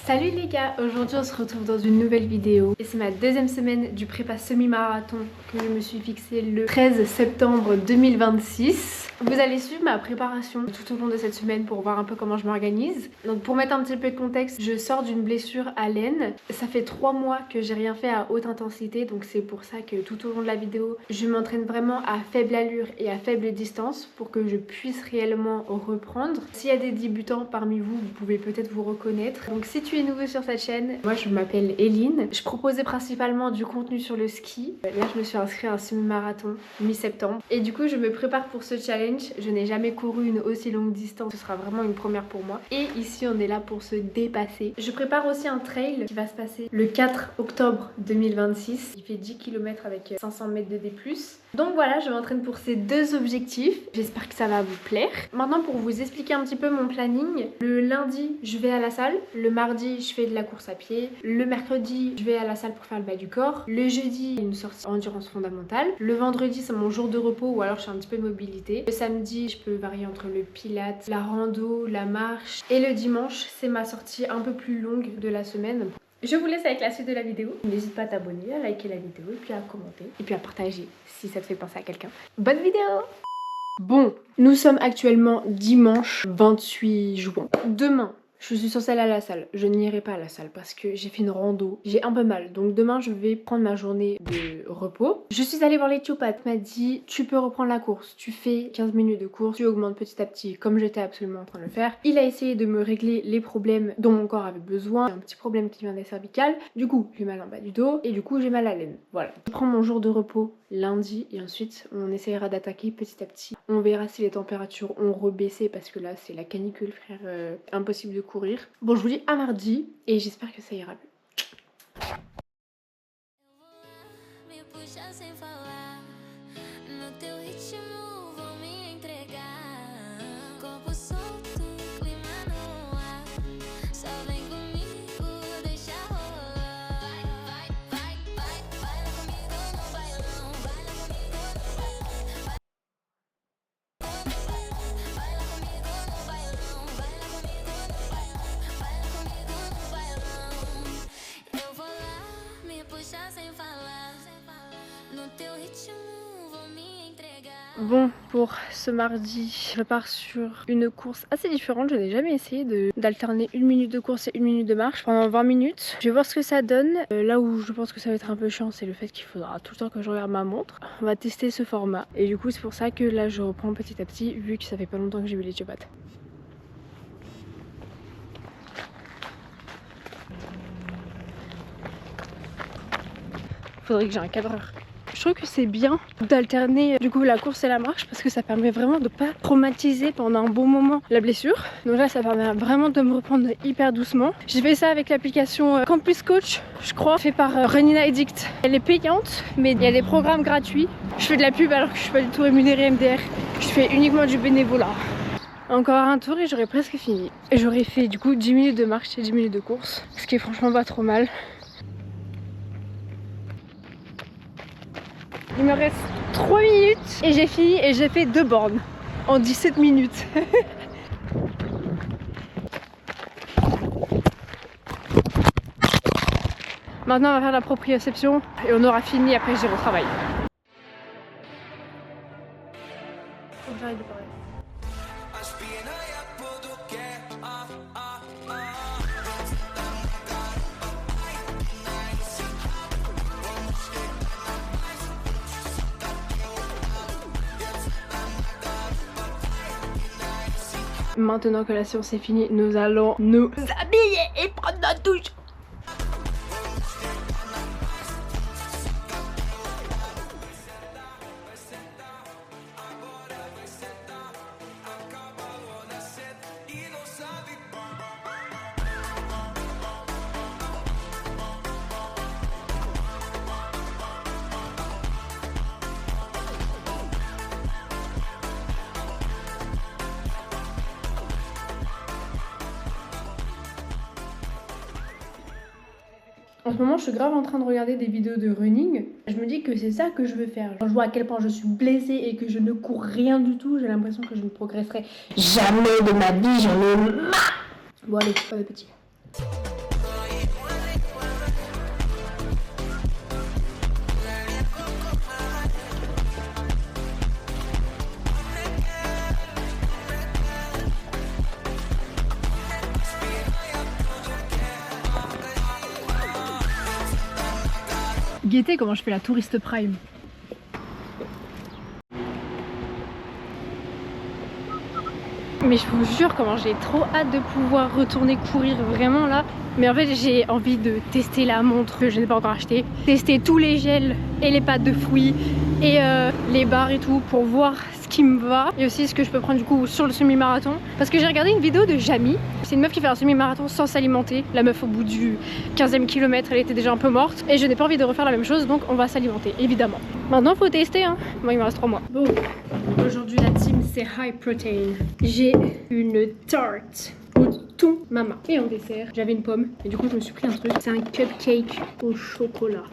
Salut les gars, aujourd'hui on se retrouve dans une nouvelle vidéo et c'est ma deuxième semaine du prépa semi-marathon que je me suis fixé le 13 septembre 2026. Vous allez suivre ma préparation tout au long de cette semaine pour voir un peu comment je m'organise. Donc pour mettre un petit peu de contexte, je sors d'une blessure à l'aine. Ça fait 3 mois que j'ai rien fait à haute intensité, donc c'est pour ça que tout au long de la vidéo, je m'entraîne vraiment à faible allure et à faible distance pour que je puisse réellement reprendre. S'il y a des débutants parmi vous, vous pouvez peut-être vous reconnaître. Donc si tu es nouveau sur cette chaîne, moi je m'appelle Eline. Je proposais principalement du contenu sur le ski. Là je me suis inscrite à un semi-marathon mi-septembre et du coup je me prépare pour ce challenge. Je n'ai jamais couru une aussi longue distance, ce sera vraiment une première pour moi. Et ici on est là pour se dépasser. Je prépare aussi un trail qui va se passer le 4 octobre 2026. Il fait 10 km avec 500 mètres de D+. Donc voilà, je m'entraîne pour ces deux objectifs. J'espère que ça va vous plaire. Maintenant pour vous expliquer un petit peu mon planning. Le lundi, je vais à la salle. Le mardi, je fais de la course à pied. Le mercredi, je vais à la salle pour faire le bas du corps. Le jeudi, une sortie endurance fondamentale. Le vendredi, c'est mon jour de repos ou alors je fais un petit peu de mobilité. Le samedi, je peux varier entre le pilates, la rando, la marche. Et le dimanche, c'est ma sortie un peu plus longue de la semaine. Je vous laisse avec la suite de la vidéo. N'hésite pas à t'abonner, à liker la vidéo et puis à commenter. Et puis à partager si ça te fait penser à quelqu'un. Bonne vidéo! Bon, nous sommes actuellement dimanche 28 juin. Demain, je suis censée aller à la salle. Je n'irai pas à la salle parce que j'ai fait une rando. J'ai un peu mal. Donc demain, je vais prendre ma journée de repos. Je suis allée voir l'éthiopathe. Il m'a dit, tu peux reprendre la course. Tu fais 15 minutes de course. Tu augmentes petit à petit comme j'étais absolument en train de le faire. Il a essayé de me régler les problèmes dont mon corps avait besoin. Un petit problème qui vient des cervicales. Du coup, j'ai mal en bas du dos. Et du coup, j'ai mal à l'aine. Voilà. Je prends mon jour de repos lundi et ensuite on essaiera d'attaquer petit à petit. On verra si les températures ont rebaissé parce que là c'est la canicule frère, impossible de courir. Bon, je vous dis à mardi et j'espère que ça ira mieux. Bon, pour ce mardi, je pars sur une course assez différente. Je n'ai jamais essayé d'alterner 1 minute de course et 1 minute de marche pendant 20 minutes. Je vais voir ce que ça donne. Là où je pense que ça va être un peu chiant, c'est le fait qu'il faudra tout le temps que je regarde ma montre. On va tester ce format. Et du coup, c'est pour ça que là, je reprends petit à petit, vu que ça fait pas longtemps que j'ai vu l'éthiopathe. Faudrait que j'ai un cadreur. Je trouve que c'est bien d'alterner du coup la course et la marche parce que ça permet vraiment de pas traumatiser pendant un bon moment la blessure. Donc là ça permet vraiment de me reprendre hyper doucement. J'ai fait ça avec l'application Campus Coach, je crois, fait par Running Addict. Elle est payante mais il y a des programmes gratuits. Je fais de la pub alors que je suis pas du tout rémunérée MDR. Je fais uniquement du bénévolat. Encore un tour et j'aurais presque fini. Et j'aurais fait du coup 10 minutes de marche et 10 minutes de course, ce qui est franchement pas trop mal. Il me reste 3 minutes et j'ai fini et j'ai fait 2 bornes en 17 minutes. Maintenant on va faire la proprioception et on aura fini, après j'irai au travail. Faut que j'arrête de parler. Maintenant que la séance est finie, nous allons nous habiller et prendre notre douche. En ce moment, je suis grave en train de regarder des vidéos de running. Je me dis que c'est ça que je veux faire. Quand je vois à quel point je suis blessée et que je ne cours rien du tout, j'ai l'impression que je ne progresserai jamais de ma vie. J'en ai marre. Bon allez, pas de petit. Guettez comment je fais la touriste prime. Mais je vous jure comment j'ai trop hâte de pouvoir retourner courir vraiment là. Mais en fait j'ai envie de tester la montre que je n'ai pas encore achetée. Tester tous les gels et les pâtes de fruits et les barres et tout pour voir ce qui me va. Et aussi ce que je peux prendre du coup sur le semi-marathon. Parce que j'ai regardé une vidéo de Jamie. C'est une meuf qui fait un semi-marathon sans s'alimenter. La meuf au bout du 15e kilomètre elle était déjà un peu morte. Et je n'ai pas envie de refaire la même chose donc on va s'alimenter évidemment. Maintenant faut tester hein. Moi il me reste 3 mois. Bon, aujourd'hui la team c'est high protein. J'ai une tarte au thon mama. Et en dessert, j'avais une pomme. Et du coup, je me suis pris un truc. C'est un cupcake au chocolat.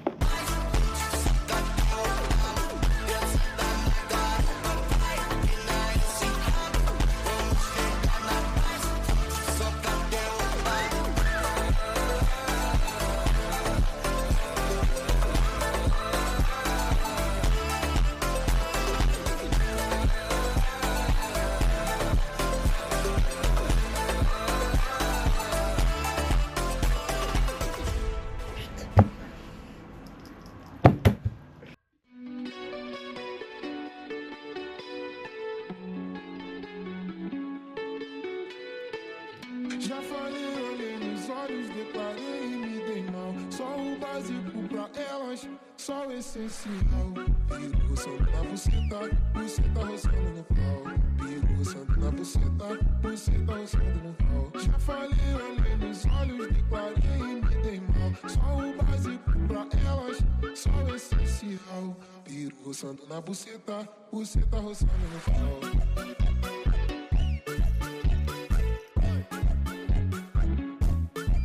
Já falei, olhei nos olhos, declarei e me dei mal. Só o básico pra elas, só o essencial. Pico roçando na buceta, buceta roçando no pau. Pico roçando na buceta, buceta roçando no pau. Já falei, olhei nos olhos, declarei e me dei mal. Só o básico pra elas, só o essencial. Pico roçando na buceta, buceta roçando no pau.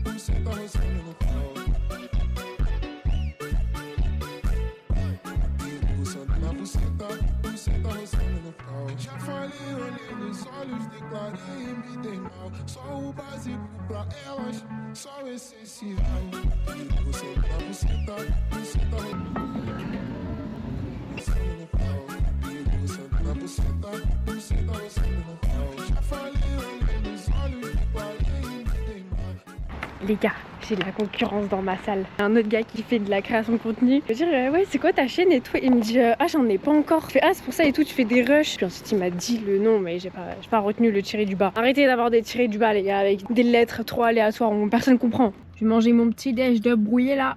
Buceta roçando no pau. Pico roçando na buceta, buceta roçando no pau. Já falei, olhei nos olhos, declarei e me dei mal. Só o básico pra elas, só o essencial. Pico roçando na buceta, buceta roçando no pau. Pico roçando na buceta, buceta roçando no pau. Já falei, olhei nos olhos, declarei e me dei mal. Les gars, j'ai de la concurrence dans ma salle. Un autre gars qui fait de la création de contenu. Je veux dire, ouais, c'est quoi ta chaîne et tout? Il me dit, ah, j'en ai pas encore. Je fais, ah, c'est pour ça et tout, tu fais des rushs. Puis ensuite, il m'a dit le nom, mais j'ai pas retenu le tiré du bas. Arrêtez d'avoir des tirés du bas, les gars, avec des lettres trop aléatoires où personne comprend. Je vais manger mon petit déj de brouillé là.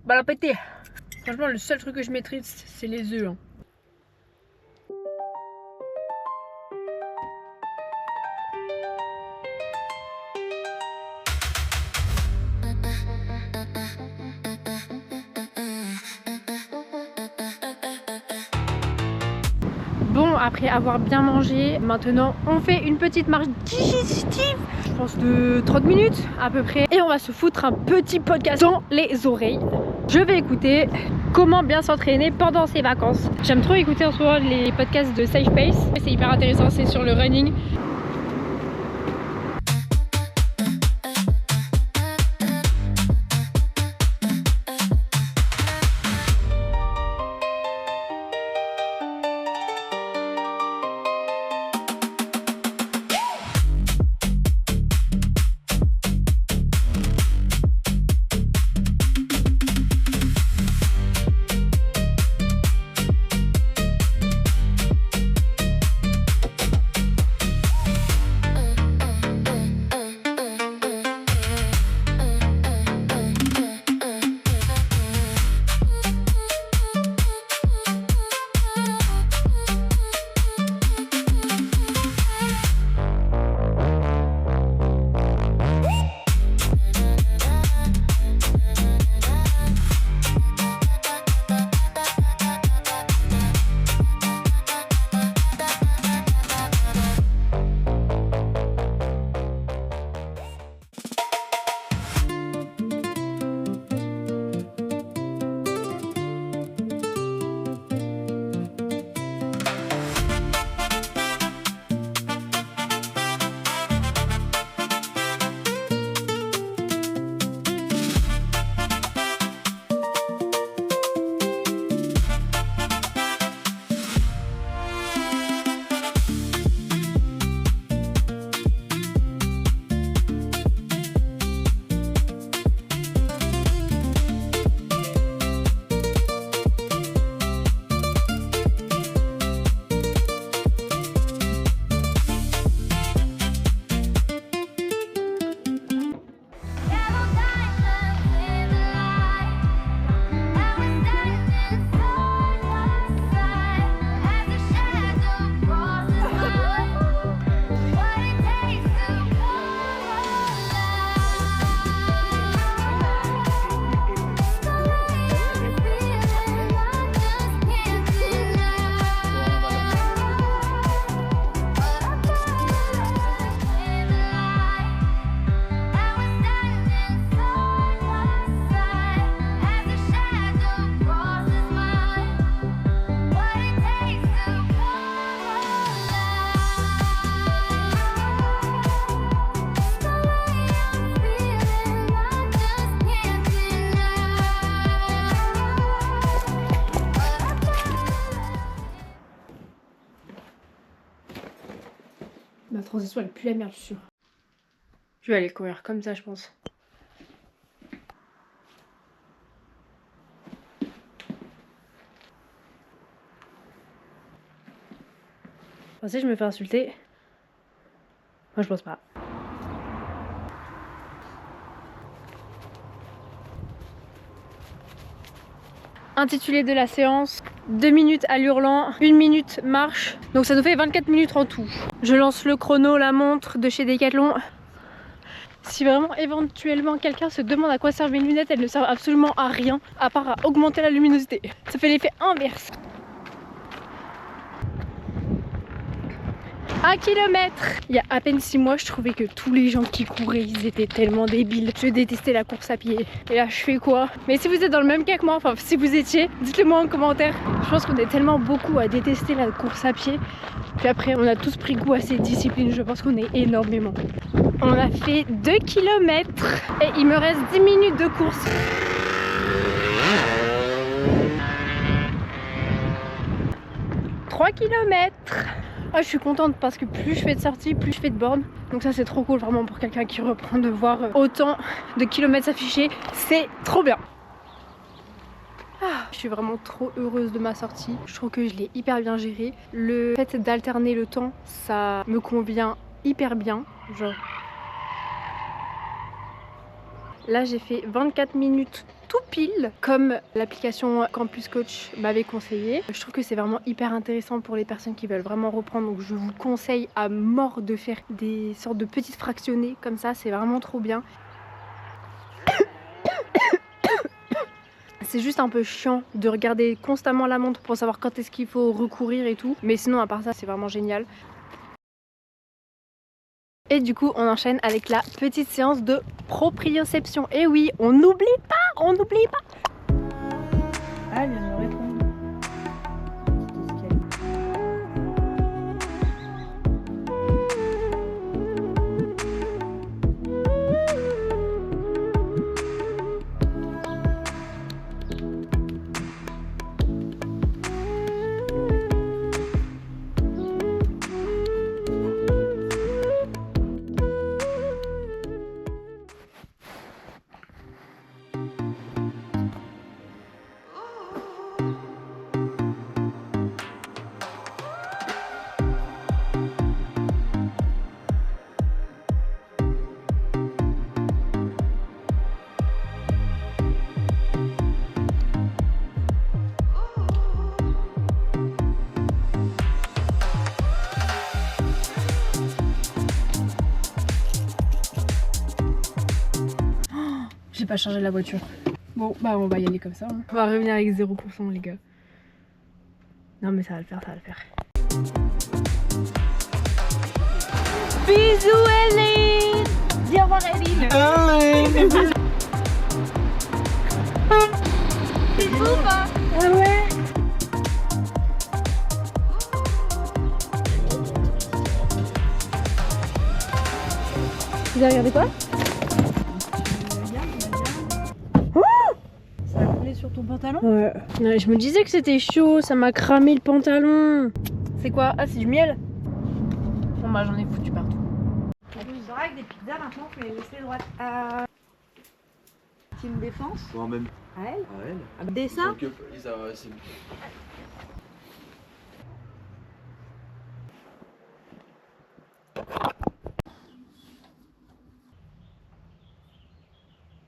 Bah, la pété. Franchement, le seul truc que je maîtrise, c'est les œufs. Hein. Bon, après avoir bien mangé, maintenant on fait une petite marche digestive, je pense de 30 minutes à peu près. Et on va se foutre un petit podcast dans les oreilles. Je vais écouter comment bien s'entraîner pendant ses vacances. J'aime trop écouter en ce moment les podcasts de Safe Pace. C'est hyper intéressant, c'est sur le running. transition elle pue la merde, je suis sûre. Je vais aller courir comme ça, je pense. Pensez, je me fais insulter. Moi, je pense pas. Intitulé de la séance, 2 minutes à l'hurlant, 1 minute marche. Donc ça nous fait 24 minutes en tout. Je lance le chrono, la montre de chez Decathlon. Si vraiment éventuellement quelqu'un se demande à quoi servent mes lunettes, elles ne servent absolument à rien à part à augmenter la luminosité. Ça fait l'effet inverse. 1 kilomètre. Il y a à peine 6 mois, je trouvais que tous les gens qui couraient, ils étaient tellement débiles. Je détestais la course à pied. Et là, je fais quoi? Mais si vous êtes dans le même cas que moi, enfin si vous étiez, dites-le moi en commentaire. Je pense qu'on est tellement beaucoup à détester la course à pied. Puis après, on a tous pris goût à ces disciplines. Je pense qu'on est énormément. On a fait 2 kilomètres et il me reste 10 minutes de course. « 3 kilomètres. Ah, je suis contente parce que plus je fais de sorties, plus je fais de bornes. Donc ça c'est trop cool vraiment pour quelqu'un qui reprend de voir autant de kilomètres s'afficher. C'est trop bien. Ah, je suis vraiment trop heureuse de ma sortie. Je trouve que je l'ai hyper bien gérée. Le fait d'alterner le temps, ça me convient hyper bien. Genre... Là j'ai fait 24 minutes tout pile comme l'application Campus Coach m'avait conseillé. Je trouve que c'est vraiment hyper intéressant pour les personnes qui veulent vraiment reprendre. Donc je vous conseille à mort de faire des sortes de petites fractionnées comme ça, c'est vraiment trop bien. C'est juste un peu chiant de regarder constamment la montre pour savoir quand est-ce qu'il faut recourir et tout. Mais sinon à part ça c'est vraiment génial. Et du coup on enchaîne avec la petite séance de proprioception. Et oui, on n'oublie pas, on n'oublie pas. Ah, elle vient de me répondre. J'ai pas chargé la voiture. Bon, bah on va y aller comme ça. Hein. On va revenir avec 0% les gars. Non mais ça va le faire, ça va le faire. Bisous Ellie. Dis au revoir Ellie. C'est fou ou pas? Ah ouais. Vous avez regardé quoi? Sur ton pantalon? Ouais. Je me disais que c'était chaud, ça m'a cramé le pantalon. C'est quoi? Ah, c'est du miel? Bon bah j'en ai foutu partout. Tu sauras avec des pizzas maintenant, faut les laisser droite. Team défense? Bon, même À elle? à elle. À dessin? Donc, c'est...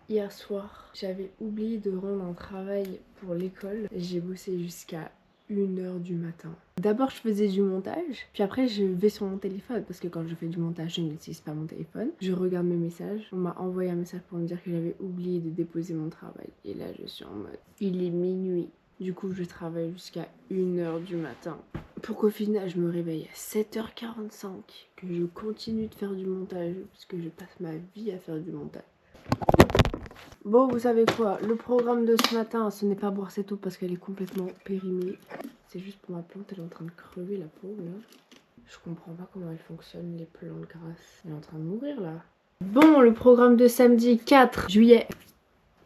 Hier soir, j'avais oublié de rendre un travail pour l'école. J'ai bossé jusqu'à 1h du matin. D'abord je faisais du montage, puis après je vais sur mon téléphone parce que quand je fais du montage je n'utilise pas mon téléphone. Je regarde mes messages, on m'a envoyé un message pour me dire que j'avais oublié de déposer mon travail. Et là je suis en mode, il est minuit. Du coup je travaille jusqu'à 1h du matin. Pour qu'au final je me réveille à 7h45, que je continue de faire du montage parce que je passe ma vie à faire du montage. Bon, vous savez quoi, le programme de ce matin, ce n'est pas boire cette eau parce qu'elle est complètement périmée. C'est juste pour ma plante, elle est en train de crever la pauvre là. Je comprends pas comment elle fonctionne, les plantes grasses. Elle est en train de mourir là. Bon, le programme de samedi 4 juillet.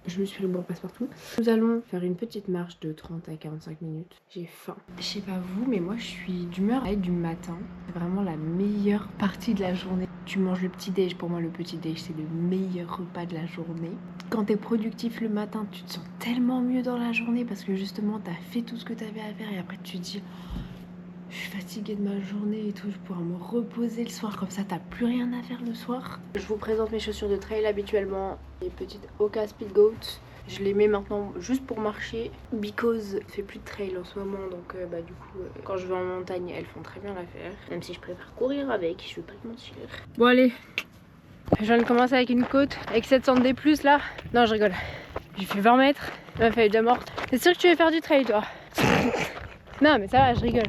Je me suis pris mon passe-partout. Nous allons faire une petite marche de 30 à 45 minutes. J'ai faim. Je sais pas vous, mais moi je suis d'humeur à être du matin. C'est vraiment la meilleure partie de la journée. Tu manges le petit-déj. Pour moi, le petit-déj, c'est le meilleur repas de la journée. Quand t'es productif le matin, tu te sens tellement mieux dans la journée parce que justement, t'as fait tout ce que t'avais à faire et après tu te dis... Je suis fatiguée de ma journée et tout, je pourrais me reposer le soir, comme ça t'as plus rien à faire le soir. Je vous présente mes chaussures de trail habituellement, les petites Hoka Speed Goat. Je les mets maintenant juste pour marcher, because je fais plus de trail en ce moment, donc du coup quand je vais en montagne elles font très bien l'affaire. Même si je préfère courir avec, je vais pas te mentir. Bon allez, je viens de commencer avec une côte, avec 700 D+, là. Non je rigole, j'ai fait 20 mètres, ma feuille est déjà morte. C'est sûr que tu veux faire du trail toi? Non mais ça va, je rigole.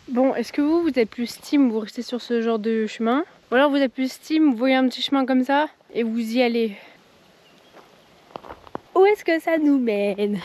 Bon, est-ce que vous êtes plus team, vous restez sur ce genre de chemin? Ou alors vous êtes plus team, vous voyez un petit chemin comme ça et vous y allez? Où est-ce que ça nous mène?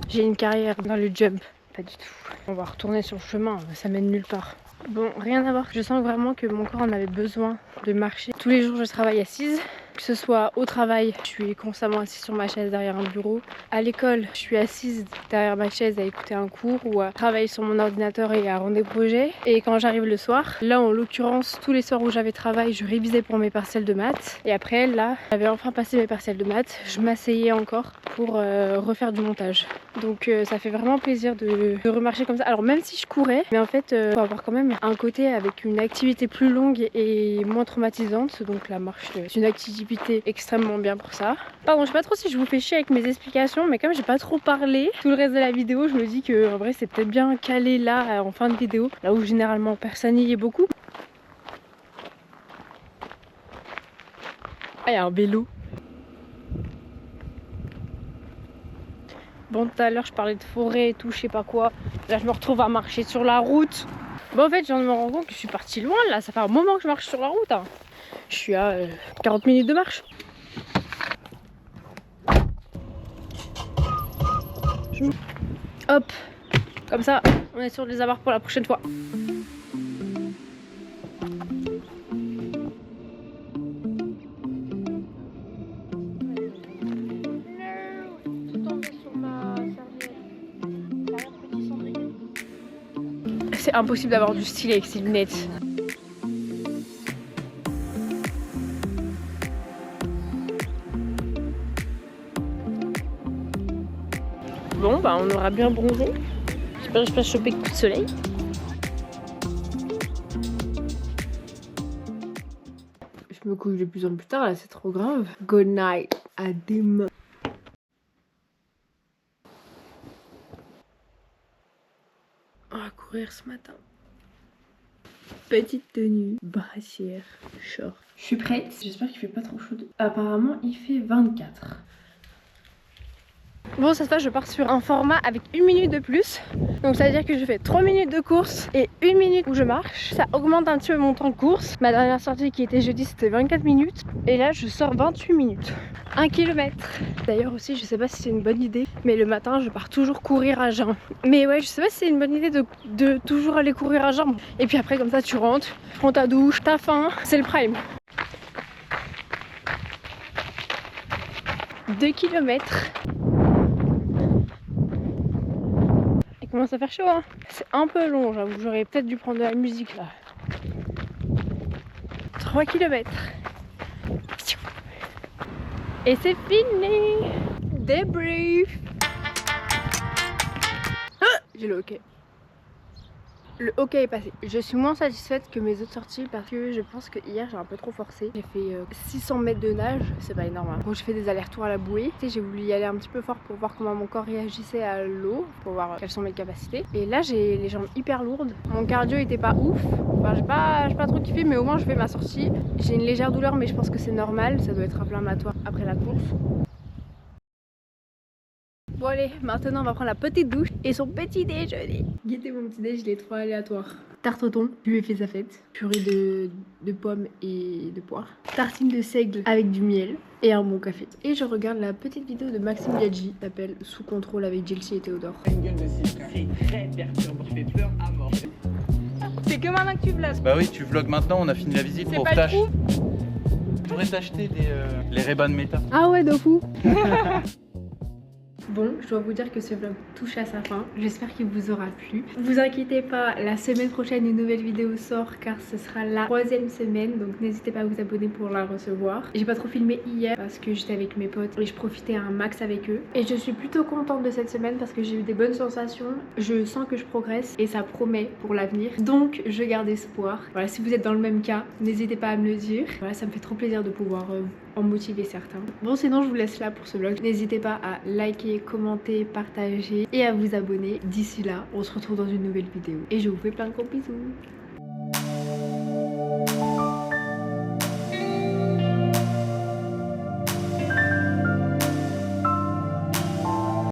J'ai une carrière dans le jump. Pas du tout. On va retourner sur le chemin, ça mène nulle part. Bon, rien à voir. Je sens vraiment que mon corps en avait besoin de marcher. Tous les jours, je travaille assise. Que ce soit au travail, je suis constamment assise sur ma chaise derrière un bureau. À l'école, je suis assise derrière ma chaise à écouter un cours ou à travailler sur mon ordinateur et à rendre des projets. Et quand j'arrive le soir, là en l'occurrence, tous les soirs où j'avais travail, je révisais pour mes partiels de maths. Et après, là, j'avais enfin passé mes partiels de maths. Je m'asseyais encore pour refaire du montage. Donc ça fait vraiment plaisir de remarcher comme ça. Alors même si je courais, mais en fait, faut avoir quand même un côté avec une activité plus longue et moins traumatisante. Donc la marche, c'est une activité extrêmement bien pour ça. Pardon, je sais pas trop si je vous fais chier avec mes explications, mais comme j'ai pas trop parlé tout le reste de la vidéo, je me dis que en vrai c'est peut-être bien calé là en fin de vidéo, là où généralement personne n'y est beaucoup. Ah, il y a un vélo. Bon, tout à l'heure je parlais de forêt et tout, je sais pas quoi. Là je me retrouve à marcher sur la route. Bon, en fait, je viens de me rendre compte que je suis partie loin là, ça fait un moment que je marche sur la route. Hein. Je suis à 40 minutes de marche. Hop, comme ça, on est sûr de les avoir pour la prochaine fois. C'est impossible d'avoir du style avec ces lunettes. Bon, bah on aura bien bronzé. J'espère que je peux choper coup de soleil. Je me couche de plus en plus tard, là c'est trop grave. Good night, à demain. On va courir ce matin. Petite tenue, brassière, short. Je suis prête, j'espère qu'il fait pas trop chaud. Apparemment il fait 24. Bon, ça se passe, je pars sur un format avec 1 minute de plus. Donc ça veut dire que je fais 3 minutes de course et 1 minute où je marche. Ça augmente un petit peu mon temps de course. Ma dernière sortie qui était jeudi, c'était 24 minutes. Et là, je sors 28 minutes. 1 km. D'ailleurs aussi, je sais pas si c'est une bonne idée, mais le matin, je pars toujours courir à jeun. Mais ouais, je sais pas si c'est une bonne idée de toujours aller courir à jeun. Et puis après, comme ça, tu rentres, tu prends ta douche, t'as faim. C'est le prime. 2 km. Il commence à faire chaud, hein. C'est un peu long, j'avoue. J'aurais peut-être dû prendre de la musique là. 3 km. Et c'est fini. Débrief. Ah, j'ai le hockey. Le hockey est passé. Je suis moins satisfaite que mes autres sorties parce que je pense que hier j'ai un peu trop forcé. J'ai fait 600 mètres de nage, c'est pas énorme. Hein. Bon, j'ai fait des allers-retours à la bouée. Tu sais, j'ai voulu y aller un petit peu fort pour voir comment mon corps réagissait à l'eau, pour voir quelles sont mes capacités. Et là j'ai les jambes hyper lourdes. Mon cardio était pas ouf. Enfin, j'ai pas trop kiffé, mais au moins je fais ma sortie. J'ai une légère douleur, mais je pense que c'est normal. Ça doit être inflammatoire après la course. Bon allez, maintenant on va prendre la petite douche et son petit déjeuner. Guettez mon petit déjeuner, il est trop aléatoire. Tarte au thon, je lui ai fait sa fête. Purée de pommes et de poires. Tartine de seigle avec du miel et un bon café. Et je regarde la petite vidéo de Maxime Biaggi, s'appelle Sous contrôle avec Jelsi et Théodore. Une gueule de cible, c'est très perturbant, tu fais peur à mort. c'est que maintenant que tu vlogs. Bah oui, tu vlogs maintenant, on a fini la visite C'est pour pas le tâche. trou. Je pourrais t'acheter les Ray-Ban Meta. Ah ouais, de fou. Bon, je dois vous dire que ce vlog touche à sa fin. J'espère qu'il vous aura plu. Vous inquiétez pas, la semaine prochaine une nouvelle vidéo sort car ce sera la 3e semaine. Donc n'hésitez pas à vous abonner pour la recevoir. J'ai pas trop filmé hier parce que j'étais avec mes potes et je profitais un max avec eux. Et je suis plutôt contente de cette semaine parce que j'ai eu des bonnes sensations. Je sens que je progresse et ça promet pour l'avenir. Donc je garde espoir. Voilà, si vous êtes dans le même cas, n'hésitez pas à me le dire. Voilà, ça me fait trop plaisir de pouvoir en motiver certains. Bon, sinon je vous laisse là pour ce vlog. N'hésitez pas à liker, commenter, partager et à vous abonner. D'ici là, on se retrouve dans une nouvelle vidéo. Et je vous fais plein de gros bisous.